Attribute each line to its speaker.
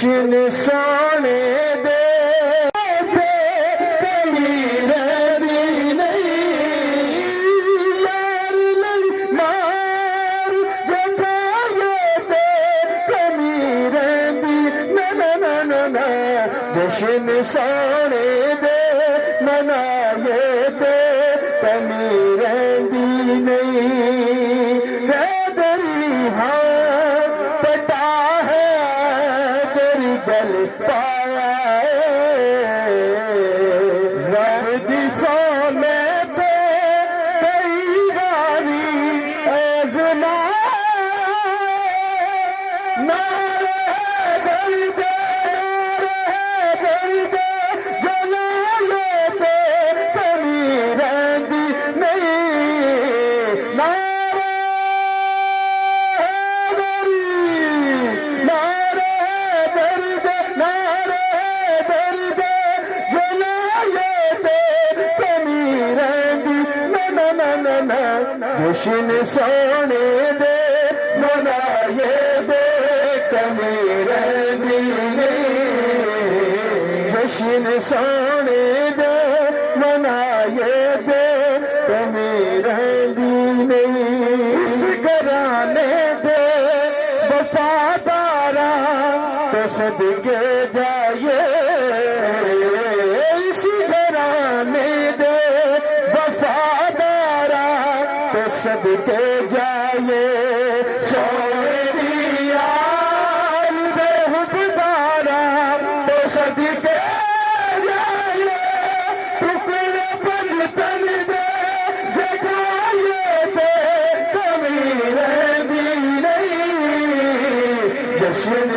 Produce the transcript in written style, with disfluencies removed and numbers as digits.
Speaker 1: जश्न सोने दे जश्न सोने दे मनाए ते कमी रहंदी नहीं दरी हाँ पता है तेरी गल पाया रब दी सोने पे कई बारी आज़मा जश्न सोने दे मनाए दे कमी रहंदी नहीं जश्न सोने दे मनाए दे कमी रहंदी नहीं इस घराने दे वफादारा तो सदके जाए इस घराने दे वफादारा तो सदके जाए सोने दिया बेहुदारा तो सदके जाए टुकड़े बंधन दे जगाए थे कमी रहंदी नहीं जश्न